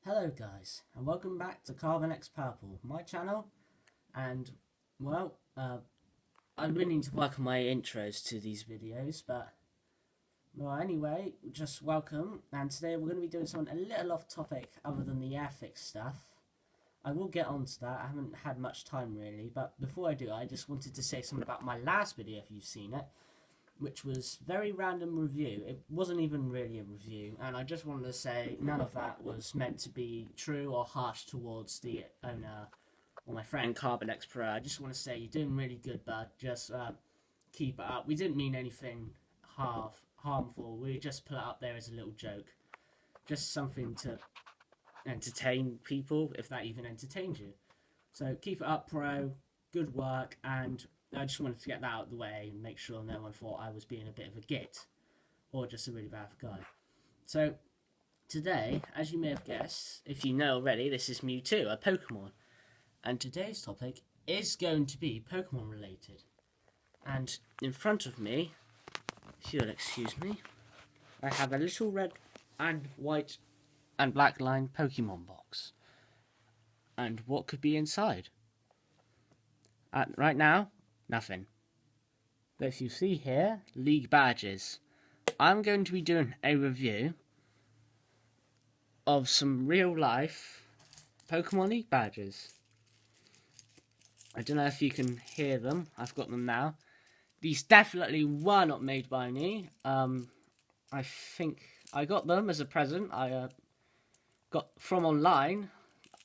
Hello guys, and welcome back to Carbon X Purple, my channel, and, well, I really need to work on my intros to these videos, but, well, anyway, just welcome, and today we're going to be doing something a little off topic other than the Airfix stuff. I will get onto that, I haven't had much time really, but before I do, I just wanted to say something about my last video if you've seen it, which was very random review. It wasn't even really a review, and I just wanted to say none of that was meant to be true or harsh towards the owner or my friend Carbon X Pro. I just want to say you're doing really good, bud. Just keep it up. We didn't mean anything harmful. We just put it up there as a little joke, just something to entertain people, if that even entertains you. So keep it up, Pro. Good work, and I just wanted to get that out of the way and make sure no one thought I was being a bit of a git or just a really bad guy. So today, as you may have guessed, if you know already, this is Mewtwo, a Pokemon. And today's topic is going to be Pokemon related. And in front of me, if you'll excuse me, I have a little red and white and black line Pokemon box. And what could be inside? Right now, nothing. But if you see here, League Badges. I'm going to be doing a review of some real life Pokemon League Badges. I don't know if you can hear them. I've got them now. These definitely were not made by me. I think I got them as a present. I got from online.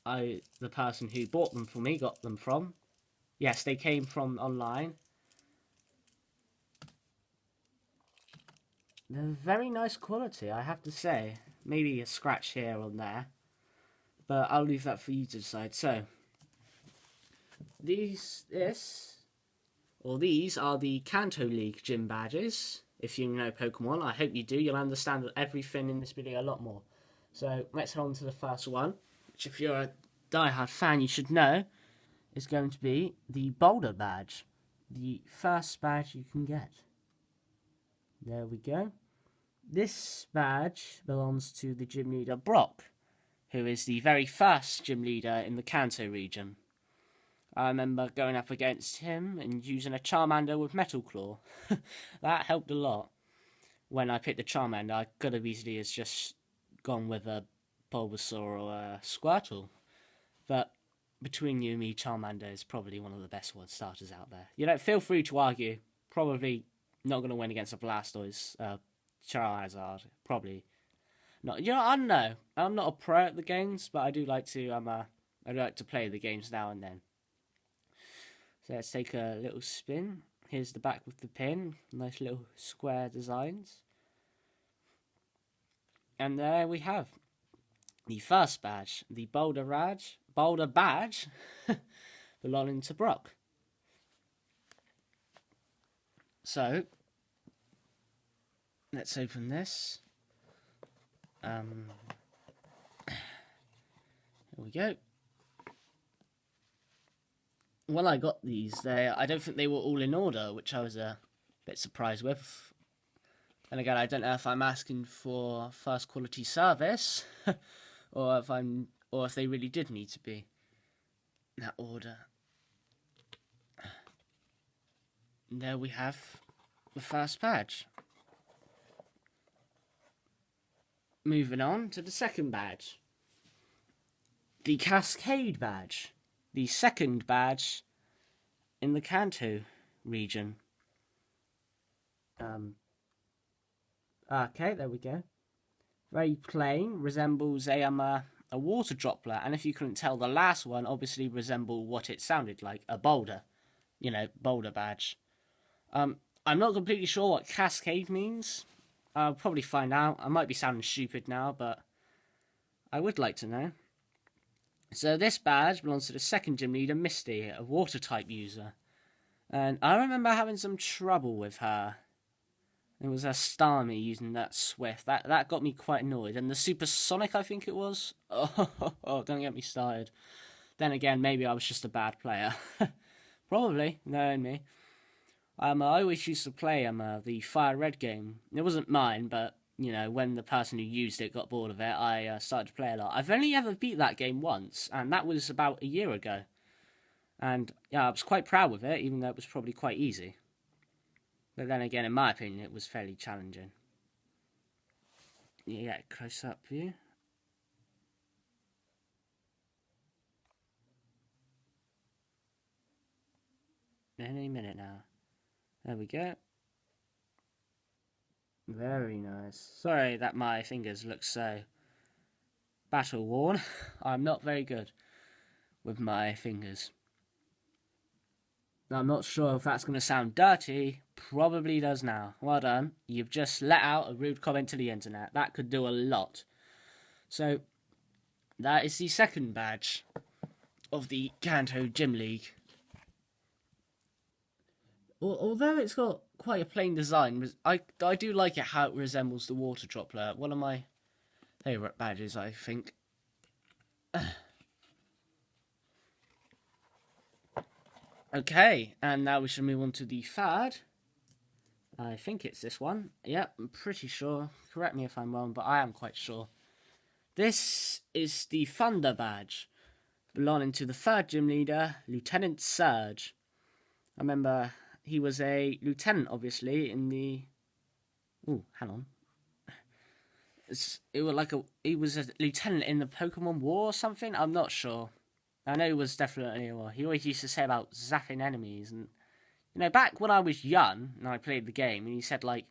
The person who bought them for me got them from. Yes, they came from online. They're very nice quality, I have to say. Maybe a scratch here or there, but I'll leave that for you to decide. So, these are the Kanto League gym badges. If you know Pokemon, I hope you do. You'll understand everything in this video a lot more. So, let's head on to the first one, which if you're a diehard fan, you should know, is going to be the Boulder badge. The first badge you can get. There we go. This badge belongs to the gym leader Brock, who is the very first gym leader in the Kanto region. I remember going up against him and using a Charmander with Metal Claw. That helped a lot. When I picked the Charmander, I could have easily just gone with a Bulbasaur or a Squirtle. But between you and me, Charmander is probably one of the best word starters out there. You know, feel free to argue. Probably not going to win against a Blastoise, Charizard. Probably not. You know, I don't know. I'm not a pro at the games, but I do like to. I like to play the games now and then. So let's take a little spin. Here's the back with the pin. Nice little square designs. And there we have the first badge, the Boulder badge, belonging to Brock. So, let's open this. Here we go. When I got these, I don't think they were all in order, which I was a bit surprised with. And again, I don't know if I'm asking for first quality service, or if they really did need to be in that order. And there we have the first badge. Moving on to the second badge. The Cascade badge. The second badge in the Kanto region. Okay, there we go. Very plain, resembles a water droplet, and if you couldn't tell, the last one obviously resembled what it sounded like, a boulder. You know, boulder badge. I'm not completely sure what Cascade means. I'll probably find out. I might be sounding stupid now, but I would like to know. So this badge belongs to the second gym leader, Misty, a water-type user. And I remember having some trouble with her. It was a Starmie using that Swift. That got me quite annoyed. And the Supersonic, I think it was. Oh, don't get me started. Then again, maybe I was just a bad player. Probably, knowing me. I always used to play the Fire Red game. It wasn't mine, but you know, when the person who used it got bored of it, I started to play a lot. I've only ever beat that game once, and that was about a year ago. And yeah, I was quite proud with it, even though it was probably quite easy. But then again, in my opinion, it was fairly challenging. You get a close-up view. Any minute now. There we go. Very nice. Sorry that my fingers look so battle-worn. I'm not very good with my fingers. I'm not sure if that's going to sound dirty. Probably does now. Well done. You've just let out a rude comment to the internet. That could do a lot. So, that is the second badge of the Kanto Gym League. Although it's got quite a plain design, I do like it how it resembles the water droplet. One of my favourite badges, I think. Okay, and now we should move on to the third. I think it's this one. Yep, I'm pretty sure. Correct me if I'm wrong, but I am quite sure. This is the Thunder badge, belonging to the third gym leader, Lieutenant Surge. I remember he was a lieutenant, obviously, in the... Oh, hang on. He was a lieutenant in the Pokemon War or something? I'm not sure. I know he was definitely a war. He always used to say about zapping enemies. And, you know, back when I was young and I played the game, and he said, like,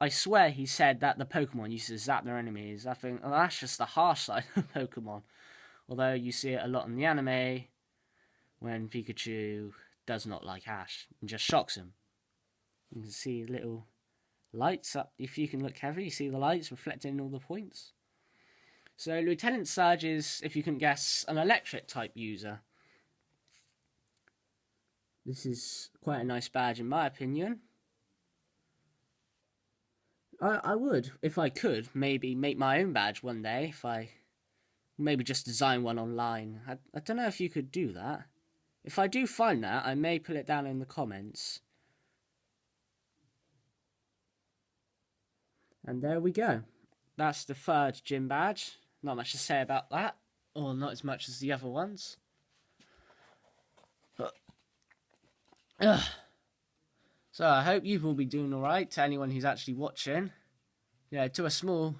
I swear he said that the Pokemon used to zap their enemies. I think, well, that's just the harsh side of Pokemon. Although you see it a lot in the anime when Pikachu does not like Ash and just shocks him. You can see little lights up. If you can look heavily, you see the lights reflecting in all the points. So Lieutenant Surge is, if you can guess, an electric type user. This is quite a nice badge in my opinion. I would, if I could, maybe make my own badge one day. If I maybe just design one online. I don't know if you could do that. If I do find that, I may put it down in the comments. And there we go. That's the third gym badge. Not much to say about that, or not as much as the other ones. So I hope you've all been doing alright, to anyone who's actually watching. Yeah, to a small...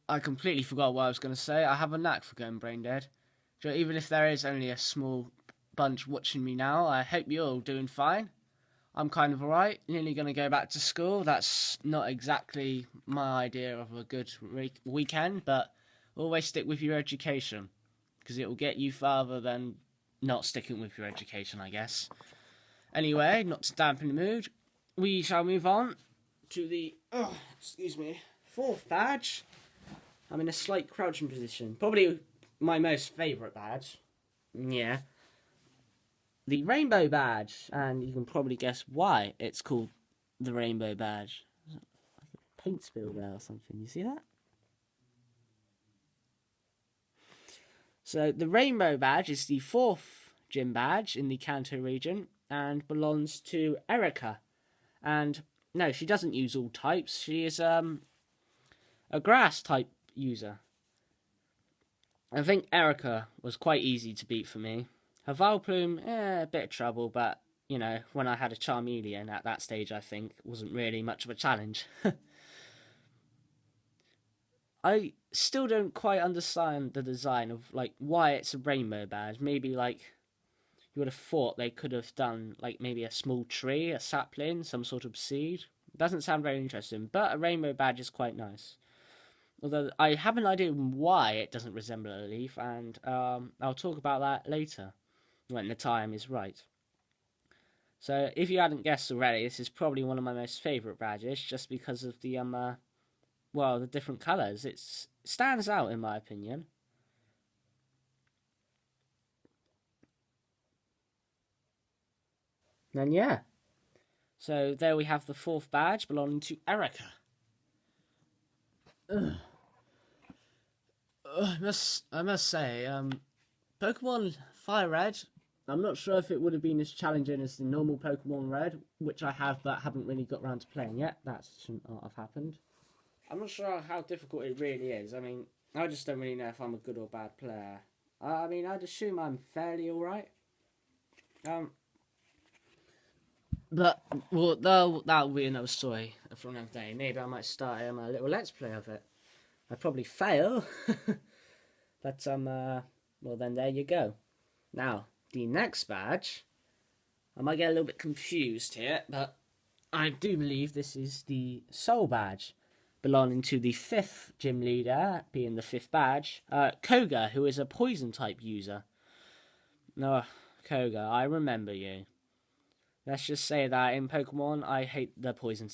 I completely forgot what I was going to say. I have a knack for going brain dead. So even if there is only a small bunch watching me now, I hope you're all doing fine. I'm kind of alright, nearly going to go back to school. That's not exactly my idea of a good weekend, but always stick with your education, because it will get you farther than not sticking with your education, I guess. Anyway, not to dampen the mood, we shall move on to the, fourth badge. I'm in a slight crouching position. Probably my most favourite badge. Yeah. The Rainbow Badge, and you can probably guess why it's called the Rainbow Badge. Like a paint spill there or something, you see that? So the Rainbow Badge is the fourth gym badge in the Kanto region and belongs to Erica. And no, she doesn't use all types. She is a grass type user. I think Erica was quite easy to beat for me. Her Vileplume, a bit of trouble, but, you know, when I had a Charmeleon at that stage, I think, wasn't really much of a challenge. I still don't quite understand the design of, like, why it's a rainbow badge. Maybe, like, you would have thought they could have done, like, maybe a small tree, a sapling, some sort of seed. It doesn't sound very interesting, but a rainbow badge is quite nice. Although I have an idea why it doesn't resemble a leaf, and I'll talk about that later, when the time is right. So, if you hadn't guessed already, this is probably one of my most favourite badges, just because of the, the different colours. It stands out, in my opinion. And yeah. So, there we have the fourth badge, belonging to Erica. I must say, Pokemon Fire Red I'm not sure if it would have been as challenging as the normal Pokemon Red, which I have but haven't really got around to playing yet. That shouldn't not have happened. I'm not sure how difficult it really is. I mean, I just don't really know if I'm a good or bad player. I mean, I'd assume I'm fairly alright. But, well, that'll be another story for another day. Maybe I might start a little Let's Play of it. I'd probably fail. But, well then there you go. Now, the next badge, I might get a little bit confused here, but I do believe this is the Soul Badge, belonging to the 5th gym leader, being the 5th badge, Koga, who is a poison type user. No, Koga, I remember you. Let's just say that in Pokemon, I hate the poison style.